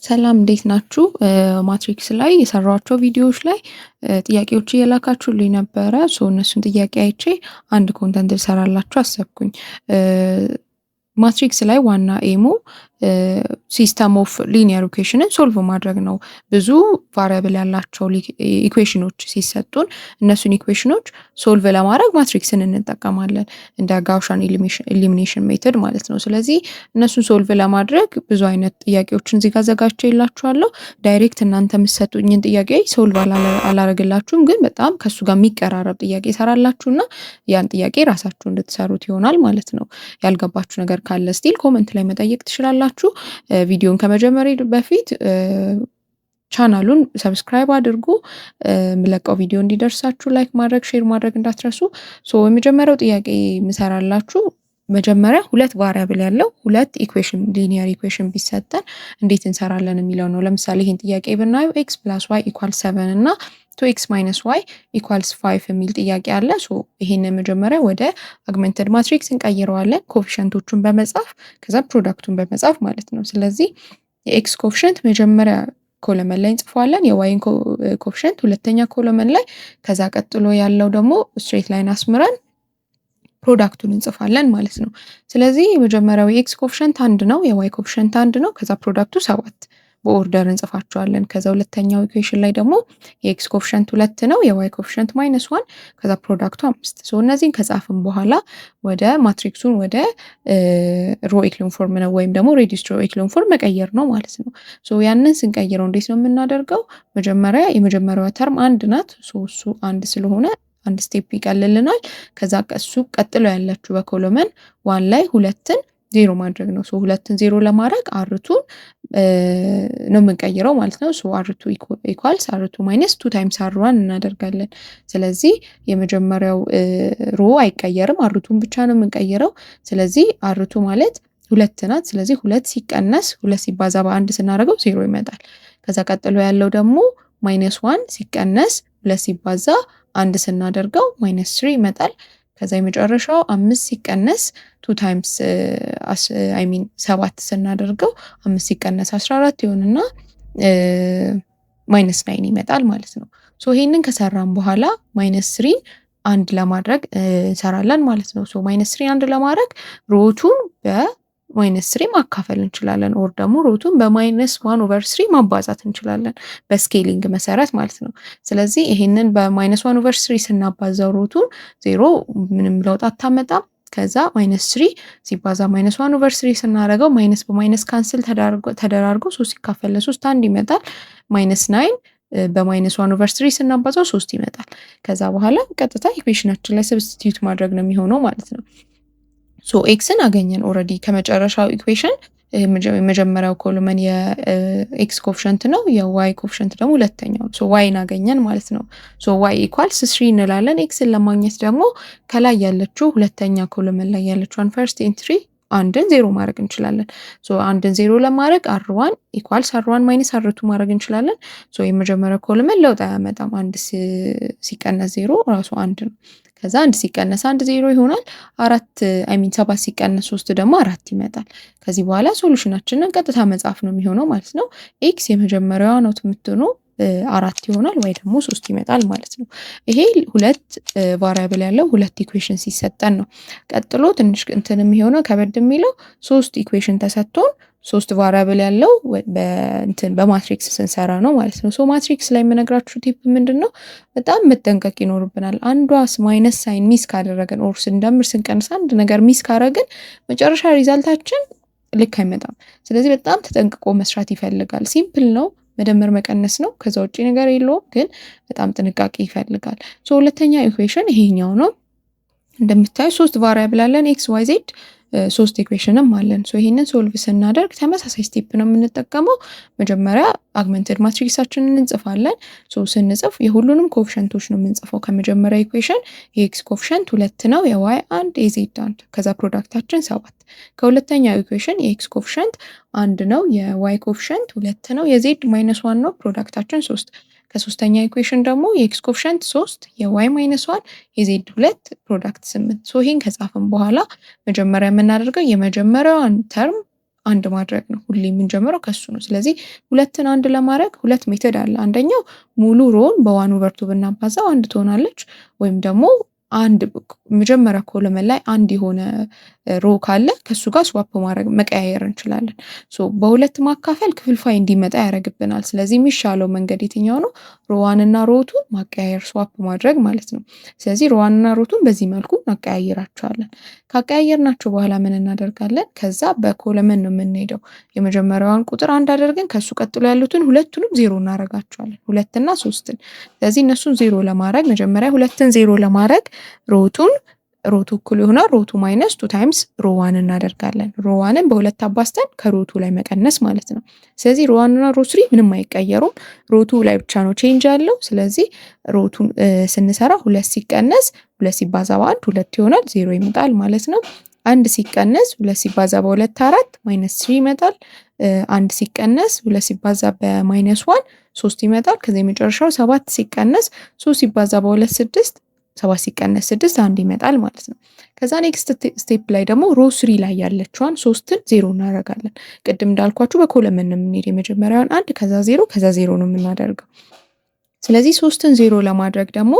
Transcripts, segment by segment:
ሰላም እንዴት ናችሁ? ማትሪክስ ላይ የሰራኋቸው ቪዲዮዎች ላይ ጥያቄዎች እየላካችሁልኝ ነበረ። እነሱን ጥያቄ አይቼ አንድ ኮንተንት ልሰራላችሁ አሰብኩኝ። ማትሪክስ ላይ ዋና ኤሙ ሲስተም ኦፍ ሊኒየር ኢኩዌሽንን ሶልቭ ማድረግ ነው። ብዙ ቫሪያብል ያላቸው ኢኩዌሽኖች ሲሰጡን እነሱን ኢኩዌሽኖች ሶልቭ ለማድረግ ማትሪክስን እንጠቀማለን እንደ ጋውሻን ኤሊሚኔሽን ሜተድ ማለት ነው። ስለዚህ እነሱን ሶልቭ ለማድረግ ብዙ አይነት ጥያቄዎችን እዚህ ጋር አዘጋጅቼላችኋለሁ። ዳይሬክት እናንተ የምትሰጡኝን ጥያቄ ሶልቭ አላረግላችሁም፣ ግን በጣም ከሱ ጋር የሚቀራረብ ጥያቄ ሰራላችሁና ያን ጥያቄ ራሳችሁ እንድትሰሩት ይሆናል ማለት ነው። ያልገባችሁ ነገር ካለ ስቲል ኮመንት ላይ መጠየቅ ትችላላችሁ። ቪዲዮን ከመጀመሪያ በፊት ቻናሉን ሰብስክራይብ አድርጉ። የምለቀው ቪዲዮ እንዲደርሳችሁ ላይክ ማድረግ ሼር ማድረግ እንዳትረሱ። የመጀመሪያው ጥያቄ ምሰራላችሁ መጀመሪያ ሁለት ቫሪያብል ያለው ሁለት ኢኩዌሽን ሊኒየር ኢኩዌሽን ቢሰጠን እንዴት እንሰራለን የሚለው ነው። ለምሳሌ ይሄን ጥያቄ ብናየው x + y = 7 እና 2x - y = 5 የሚል ጥያቄ አለ። ይሄንን መጀመሪያ ወደ አግመንትድ ማትሪክስ እንቀይረዋለን ኮፊሸንቶቹን በመጻፍ ከዛ ፕሮዳክቱን በመጻፍ ማለት ነው። ስለዚህ የኤክስ ኮፊሸንት መጀመሪያ ኮለመን ላይ እንጽፈዋለን፣ የዋይን ኮፊሸንት ሁለተኛ ኮለመን ላይ፣ ከዛ ቀጥሎ ያለው ደግሞ ስትሬት ላይን አስምረን ፕሮዳክቱን እንጽፋለን ማለት ነው። ስለዚህ የመጀመሪያው የኤክስ ኮፊሸንት 1 ነው፣ የዋይ ኮፊሸንት 1 ነው። ከዛ ፕሮዳክቱ 7 በኦርደር እንጽፋቸዋለን። ከዛ ሁለተኛው ኢኩዌሽን ላይ ደግሞ የኤክስ ኮፊሸንት 2 ነው፣ የዋይ ኮፊሸንት -1፣ ከዛ ፕሮዳክቱ 5። እነዚህን ከጻፍን በኋላ ወደ ማትሪክሱን ወደ ሮ ኤክሎን ፎርም ነው ወይም ደግሞ ሬዲዩስድ ሮ ኤክሎን ፎርም መቀየር ነው ማለት ነው። ያንን ስንቀይረው እንዴት ነው የምናደርገው? መጀመሪያ የመጀመሪያዋ ተርም 1 ናት። እሱ 1 ስለሆነ አንድ ስቴፕ ይቀልልናል። ከዛ እሱ ቀጥሎ ያለችው በኮሎመን 1 ላይ ሁለትን 0 ማድረግ ነው። ሁለትን 0 ለማድረግ አርቱን ነው የምንቀይረው ማለት ነው። አርቱ ኢኳልስ አርቱ ማይነስ 2 ታይምስ አር1 እናደርጋለን። ስለዚህ የመጀመሪያው ሮ አይቀየርም፣ አርቱን ብቻ ነው የምንቀይረው። ስለዚህ አርቱ ማለት 2 ናት። ስለዚህ 2 ሲቀነስ 2 ሲባዛ በ1 ስናደርገው 0 ይመጣል። ከዛ ቀጥሎ ያለው ደግሞ -1 ሲቀነስ 2 ሲባዛ 1 ስናደርገው -3 ይመጣል። ከዛ የመጨረሻው 5 ሲቀነስ 2 ታይምስ 7 ስናደርገው 5 ሲቀነስ 14 ይሆንና -9 ይመጣል ማለት ነው። ይሄንን ከሰራን በኋላ -3 አንድ ለማድረግ እንሰራለን ማለት ነው። -3 አንድ ለማድረግ ሮቱን በ-3 ማካፈል እንችላለን፣ ኦር ደግሞ ሮቱን በ-1/3 ማባዛት እንችላለን በስኬሊንግ መሰረት ማለት ነው። ስለዚህ ይሄንን በ-1/3 ስናባዛው ሮቱን 0 ምንም ለውጥ አታመጣም። ከዛ -3 ሲባዛ -1/3 ስናደርገው ማይነስ በማይነስ ካንስል ተደራርጎ 3 ሲካፈል ለ3 1 ይመጣል። -9 በ-1/3 ስናባዛው 3 ይመጣል። ከዛ በኋላ ቀጥታ ኢኩዌሽናችን ላይ ሰብስቲቲዩት ማድረግ ነው የሚሆነው ማለት ነው። ኤክስን አገኘን ኦልሬዲ ከመጨረሻው ኢኩዌሽን። የመጀመሪያው ኮሎመን የኤክስ ኮፊሸንት ነው፣ የዋይ ኮፊሸንት ደግሞ ሁለተኛው ነው። ዋይን አገኘን ማለት ነው። ዋይ ኢኳልስ 3 እንላለን። ኤክስን ለማግኘት ደግሞ ከላይ ያለችው ሁለተኛ ኮሎመን ላይ ያለችውን ፈርስት ኤንትሪ አንድን 0 ማድረግ እንችላለን። አንድን 0 ለማድረግ አር1 ኢኳልስ አር1 ማይነስ አር2 ማድረግ እንችላለን። የመጀመሪያው ኮሎመን ለውጥ አያመጣም። 1 ሲቀነስ 0 ራሱ 1 ነው። ከዛ 1 ሲቀነስ 1 0 ይሆናል። 7 ሲቀነስ 3 ደግሞ 4 ይመጣል። ከዚህ በኋላ ሶሉሽናችንን ቀጥታ መጻፍ ነው የሚሆነው ማለት ነው። ኤክስ የመጀመሪያዋ ነው የምትሆነው 4 ይሆናል፣ ወይ ደግሞ 3 ይመጣል ማለት ነው። ይሄ ሁለት ቫሪያብል ያለው ሁለት ኢኩዌሽን ሲሰጠን ነው። ቀጥሎ ትንሽ እንትን የሚሆነው ከበድ የሚለው 3 ኢኩዌሽን ተሰጥቶን 3 ቫሪያብል ያለው በማትሪክስ ስንሰራ ነው ማለት ነው። ማትሪክስ ላይ የምነግራችሁ ቲፕ ምንድነው? በጣም መጠንቀቅ ይኖርብናል። አንዷ ማይነስ ሳይን ሚስ ካደረገን ኦር ስንደምር ስንቀንስ አንድ ነገር ሚስ ካደረግን መጨረሻ ሪዛልታችን ልክ አይመጣም። ስለዚህ በጣም ተጠንቅቆ መስራት ይፈልጋል። ሲምፕል ነው፣ መደመር መቀነስ ነው። ከዛ ውጪ ነገር የለውም፣ ግን በጣም ጥንቃቄ ይፈልጋል። ሁለተኛ ኢኩዌሽን ይሄኛው ነው። እንደምታዩ 3 ቫሪያብል አለን ኤክስ ዋይ ዜድ 3 ኢኩዌሽንም አለን። ይሄንን ሶልቭ ስናደርግ ተመሳሳይ ስቴፕ ነው የምንጠቀመው። መጀመሪያ አግመንትድ ማትሪክሳችንን እንጽፋለን። ስንጽፍ የሁሉንም ኮፊሸንቶች ነው የምንጽፈው። ከመጀመሪያ ኢኩዌሽን የኤክስ ኮፊሸንት 2 ነው፣ የዋይ 1፣ የዜድ 1፣ ከዛ ፕሮዳክታችን 7። ከሁለተኛው ኢኩዌሽን የኤክስ ኮፊሸንት 1 ነው፣ የዋይ ኮፊሸንት 2 ነው፣ የዜድ -1 ነው፣ ፕሮዳክታችን 3። ከሶስተኛ ኢኩዌሽን ደግሞ የኤክስ ኮፊሸንት 3 የዋይ -1 የዜድ 2 ፕሮዳክት 8። ይሄን ከጻፍን በኋላ መጀመሪያ የምናደርገው የመጀመሪያዋን ተርም አንድ ማድረግ ነው። ሁሌ የምንጀምረው ከሱ ነው። ስለዚህ ሁለትን አንድ ለማድረግ ሁለት ሜተድ አለ። አንደኛው ሙሉ ሮውን በዋን ኦቨር ቱ ብናባዛው አንድ ትሆናለች። ወይም ደግሞ አንድ መጀመሪያ ኮለመን ላይ አንድ የሆነ ሮ ካለ ከሱ ጋር ስዋፕ ማድረግ መቀያየር እንችላለን። በሁለት ማካፈል ክፍልፋይ እንዲመጣ ያደርግብናል። ስለዚህ የሚሻለው መንገድ የትኛው ነው? ሮዋንና ሮቱን ማቀያየር ስዋፕ ማድረግ ማለት ነው። ስለዚህ ሮዋንና ሮቱን በዚህ መልኩ እናቀያይራቸዋለን። ካቀያየርናቸው በኋላ ምን እናደርጋለን? ከዛ በኮለመን ነው የምንሄደው። የመጀመሪያዋን ቁጥር አንድ አድርገን ከሱ ቀጥሎ ያሉትን ሁለቱንም ዜሮ እናደርጋቸዋለን፣ ሁለትና ሶስትን። ስለዚህ እነሱን ዜሮ ለማድረግ መጀመሪያ ሁለትን ዜሮ ለማድረግ ሮቱ እኩል ይሆናል ሮቱ ማይነስ ቱ ታይምስ ሮዋን እናደርጋለን። ሮዋንን በሁለት አባስተን ከሮቱ ላይ መቀነስ ማለት ነው። ስለዚህ ሮዋንና ሮ3 ምንም አይቀየሩም። ሮቱ ላይ ብቻ ነው ቼንጅ ያለው። ስለዚህ ሮቱን ስንሰራ ሁለት ሲቀነስ ሁለት ሲባዛ በአንድ ሁለት ይሆናል፣ ዜሮ ይመጣል ማለት ነው። አንድ ሲቀነስ ሁለት ሲባዛ በሁለት አራት ማይነስ 3 ይመጣል። አንድ ሲቀነስ ሁለት ሲባዛ በማይነስ 1 3 ይመጣል። ከዚህ የመጨረሻው 7 ሲቀነስ 3 ሲባዛ በሁለት 6 7 ሲቀነስ 6 አንድ ይመጣል ማለት ነው። ከዛ ኔክስት ስቴፕ ላይ ደግሞ ሮ3 ላይ ያለችዋን 3ን ዜሮ እናደርጋለን። ቅድም እንዳልኳችሁ በኮለመን ነው የምንሄድ። የመጀመሪያውን አንድ ከዛ ዜሮ ነው የምናደርገው። ስለዚህ 3ን ዜሮ ለማድረግ ደግሞ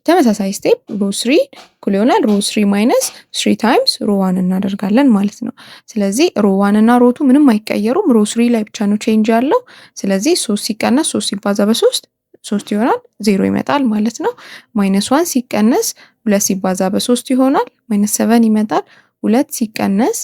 ተመሳሳይ ስቴፕ ሮ3 እኩል ይሆናል ሮ3 ማይነስ 3 ታይምስ ሮ1 እናደርጋለን ማለት ነው። ስለዚህ ሮ1 እና ሮ2 ምንም አይቀየሩም። ሮ3 ላይ ብቻ ነው ቼንጅ ያለው። ስለዚህ 3 ሲቀነስ 3 ሲባዛ በ3 3 ይሆናል፣ ዜሮ ይመጣል ማለት ነው። ማይነስ 1 ሲቀነስ 2 ሲባዛ በ3 ይሆናል፣ ማይነስ 7 ይመጣል። 2 ሲቀነስ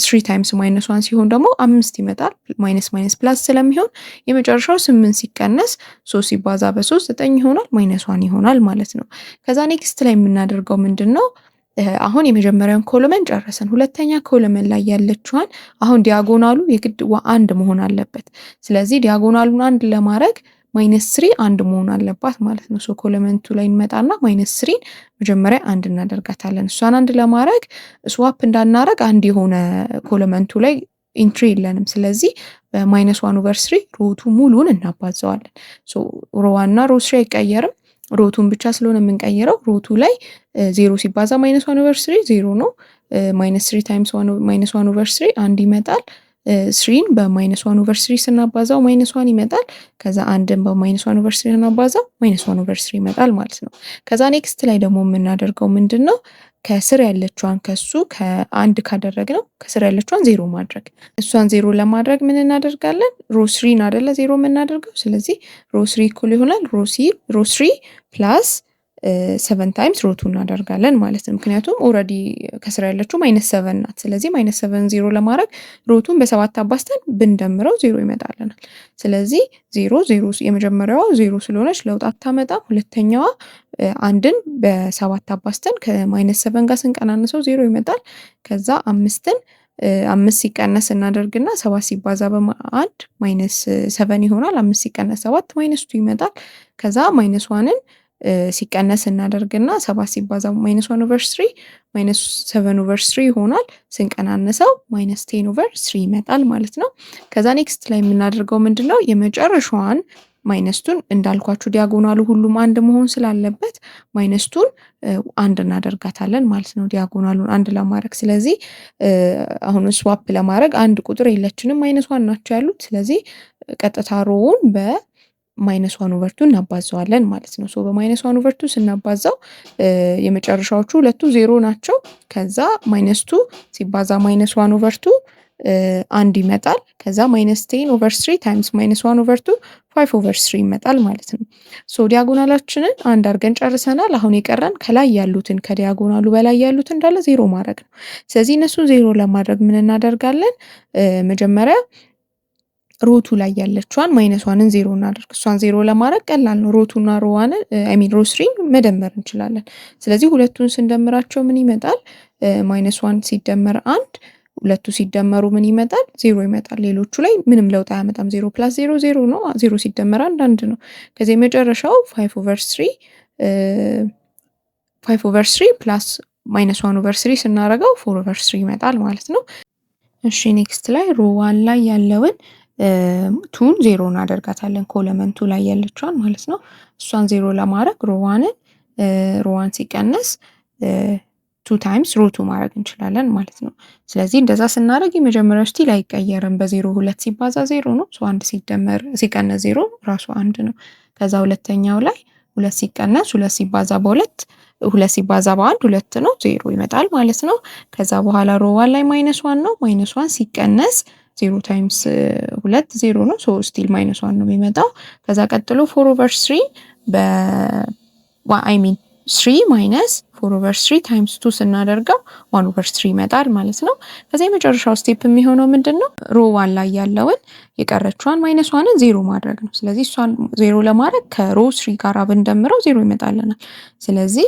3 ታይምስ ማይነስ 1 ሲሆን ደግሞ 5 ይመጣል። ማይነስ ፕላስ ስለሚሆን የመጨረሻው 8 ሲቀነስ 3 ሲባዛ በ3 9 ይሆናል፣ ማይነስ 1 ይሆናል ማለት ነው። ከዛ ኔክስት ላይ የምናደርገው ምንድን ነው? አሁን የመጀመሪያውን ኮለመን ጨረሰን። ሁለተኛ ኮለመን ላይ ያለችዋን አሁን ዲያጎናሉ የግድ አንድ መሆን አለበት። ስለዚህ ዲያጎናሉን አንድ ለማድረግ ማይነስ 3 አንድ መሆን አለባት ማለት ነው። ኮለመንቱ ላይ እንመጣና ማይነስ 3 መጀመሪያ አንድ እናደርጋታለን። እሷን አንድ ለማድረግ ስዋፕ እንዳናረግ አንድ የሆነ ኮለመንቱ ላይ ኢንትሪ የለንም። ስለዚህ በማይነስ 1 ኦቨር 3 ሮቱ ሙሉን እናባዘዋለን። ሮ1 እና ሮ3 አይቀየርም። ሮቱን ብቻ ስለሆነ የምንቀይረው ሮቱ ላይ 0 ሲባዛ ማይነስ 1 ኦቨር 3 0 ነው። ማይነስ 3 ታይምስ ማይነስ 1 ኦቨር 3 አንድ ይመጣል። 3ን በማይነስ 1 ኦቨር 3 ስናባዛው ማይነስ 1 ይመጣል። ከዛ አንድን በማይነስ 1 ኦቨር 3 ስናባዛው ማይነስ 1 ኦቨር 3 ይመጣል ማለት ነው። ከዛ ኔክስት ላይ ደግሞ የምናደርገው ምንድን ነው? ከስር ያለችዋን ከሱ ከአንድ ካደረግነው ከስር ያለችዋን ዜሮ ማድረግ። እሷን ዜሮ ለማድረግ ምን እናደርጋለን? ሮ3 አይደለ ዜሮ የምናደርገው። ስለዚህ ሮ3 እኩል ይሆናል ሮ3 ፕላስ 7 ታይምስ ሮቱ እናደርጋለን ማለት ነው። ምክንያቱም ኦልሬዲ ከስር ያለችው ማይነስ 7 ናት። ስለዚህ ማይነስ 7 ዜሮ ለማድረግ ሮቱን በ7 አባስተን ብንደምረው ዜሮ ይመጣልናል። ስለዚህ ዜሮ የመጀመሪያዋ ዜሮ ስለሆነች ለውጥ አታመጣም። ሁለተኛዋ አንድን በ7 አባስተን ከማይነስ 7 ጋር ስንቀናንሰው ዜሮ ይመጣል። ከዛ አምስትን 5 ሲቀነስ እናደርግና 7 ሲባዛ በ1 ማይነስ 7 ይሆናል። 5 ሲቀነስ 7 ማይነስ 2 ይመጣል። ከዛ ማይነስ 1ን ሲቀነስ እናደርግና 7 ሲባዛ ማይነስ 1 ኦቨር 3 ማይነስ 7 ኦቨር 3 ይሆናል። ስንቀናነሰው ማይነስ 10 ኦቨር 3 ይመጣል ማለት ነው። ከዛ ኔክስት ላይ የምናደርገው ምንድነው? የመጨረሻዋን ማይነስቱን እንዳልኳችሁ ዲያጎናሉ ሁሉም አንድ መሆን ስላለበት ማይነስቱን አንድ እናደርጋታለን ማለት ነው፣ ዲያጎናሉን አንድ ለማድረግ። ስለዚህ አሁን ስዋፕ ለማድረግ አንድ ቁጥር የለችንም፣ ማይነስ 1 ናቸው ያሉት። ስለዚህ ቀጥታ ሮውን በማይነስ 1 ኦቨር 2 እናባዛዋለን ማለት ነው። በማይነስ 1 ኦቨር 2 ስናባዛው የመጨረሻዎቹ ሁለቱ ዜሮ ናቸው። ከዛ ማይነስ 2 ሲባዛ ማይነስ 1 ኦቨር 2 አንድ ይመጣል። ከዛ ማይነስ 10 ኦቨር 3 ታይምስ ማይነስ 1 ኦቨር 2 5 ኦቨር 3 ይመጣል ማለት ነው። ዲያጎናላችንን አንድ አድርገን ጨርሰናል። አሁን የቀረን ከላይ ያሉትን ከዲያጎናሉ በላይ ያሉትን እንዳለ ዜሮ ማድረግ ነው። ስለዚህ እነሱን ዜሮ ለማድረግ ምን እናደርጋለን? መጀመሪያ ሮቱ ላይ ያለችዋን ማይነስ 1ን ዜሮ እናደርግ። እሷን ዜሮ ለማድረግ ቀላል ነው። ሮቱና ሮ1 ሮ3 መደመር እንችላለን። ስለዚህ ሁለቱን ስንደምራቸው ምን ይመጣል? ማይነስ 1 ሲደመር 1 ሁለቱ ሲደመሩ ምን ይመጣል? ዜሮ ይመጣል። ሌሎቹ ላይ ምንም ለውጥ አያመጣም። 0 ፕላስ 0 0 ነው። 0 ሲደመር 1 ነው። ከዚህ የመጨረሻው 5 ኦቨር 3 ፕላስ ማይነስ 1 ኦቨር 3 ስናደርገው 4 ኦቨር 3 ይመጣል ማለት ነው። እሺ ኔክስት ላይ ሮ1 ላይ ያለውን ቱን ዜሮ እናደርጋታለን። ኮለመንቱ ላይ ያለችዋን ማለት ነው። እሷን ዜሮ ለማድረግ ሮ1 ሲቀነስ 2 ታይምስ ሩቱ ማድረግ እንችላለን ማለት ነው። ስለዚህ እንደዛ ስናደርግ የመጀመሪያው ስቲል አይቀየርም። በዜሮ 2 ሲባዛ 0 ነው። አንድ ሲደመር ሲቀነስ 0 ራሱ አንድ ነው። ከዛ ሁለተኛው ላይ 2 ሲቀነስ 2 ሲባዛ በ2 2 ሲባዛ በ1 2 ነው፣ 0 ይመጣል ማለት ነው። ከዛ በኋላ ሮዋን ላይ -1 ነው። -1 ሲቀነስ 0 ታይምስ 2 0 ነው። ስቲል -1 ነው የሚመጣው። ከዛ ቀጥሎ 4/3 አይ ሚን 3 ማይነስ 4/3 ታይምስ 2 ስናደርገው 1/3 ይመጣል ማለት ነው። ከዛ የመጨረሻው ስቴፕ የሚሆነው ምንድነው? ሮ ዋን ላይ ያለውን የቀረችዋን -1ን 0 ማድረግ ነው። ስለዚህ እሷን 0 ለማድረግ ከሮ 3 ጋር ብንደምረው 0 ይመጣልናል። ስለዚህ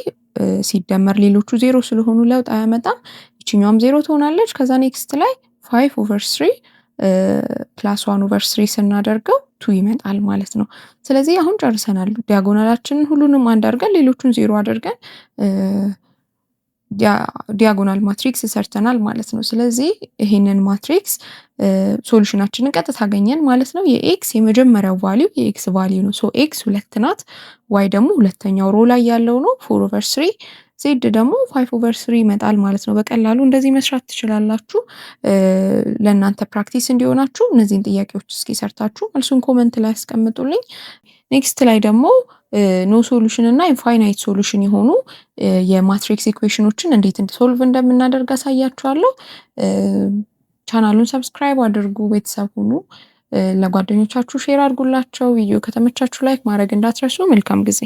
ሲደመር ሌሎቹ 0 ስለሆኑ ለውጥ አያመጣም። ይችኛዋም 0 ትሆናለች። ከዛ ኔክስት ላይ 5/3 ፕላስ 1/3 ስናደርገው 2 ይመጣል ማለት ነው። ስለዚህ አሁን ጨርሰናል። ዲያጎናላችንን ሁሉንም አንድ አድርገን ሌሎቹን 0 አድርገን ዲያጎናል ማትሪክስ ሰርተናል ማለት ነው። ስለዚህ ይሄንን ማትሪክስ ሶሉሽናችንን ቀጥታ አገኘን ማለት ነው። የኤክስ የመጀመሪያው ቫልዩ የኤክስ ቫልዩ ነው። ኤክስ 2 ናት። ዋይ ደግሞ ሁለተኛው ሮ ላይ ያለው ነው 4/3 ዜድ ደግሞ 5/3 ይመጣል ማለት ነው። በቀላሉ እንደዚህ መስራት ትችላላችሁ። ለእናንተ ፕራክቲስ እንዲሆናችሁ እነዚህን ጥያቄዎች እስኪ ሰርታችሁ መልሱን ኮመንት ላይ አስቀምጡልኝ። ኔክስት ላይ ደግሞ ኖ ሶሉሽን እና ኢንፋይናይት ሶሉሽን የሆኑ የማትሪክስ ኢኩዌሽኖችን እንዴት ሶልቭ እንደምናደርግ አሳያችኋለሁ። ቻናሉን ሰብስክራይብ አድርጉ፣ ቤተሰብ ሁኑ፣ ለጓደኞቻችሁ ሼር አድርጉላቸው። ቪዲዮ ከተመቻችሁ ላይክ ማድረግ እንዳትረሱ። መልካም ጊዜ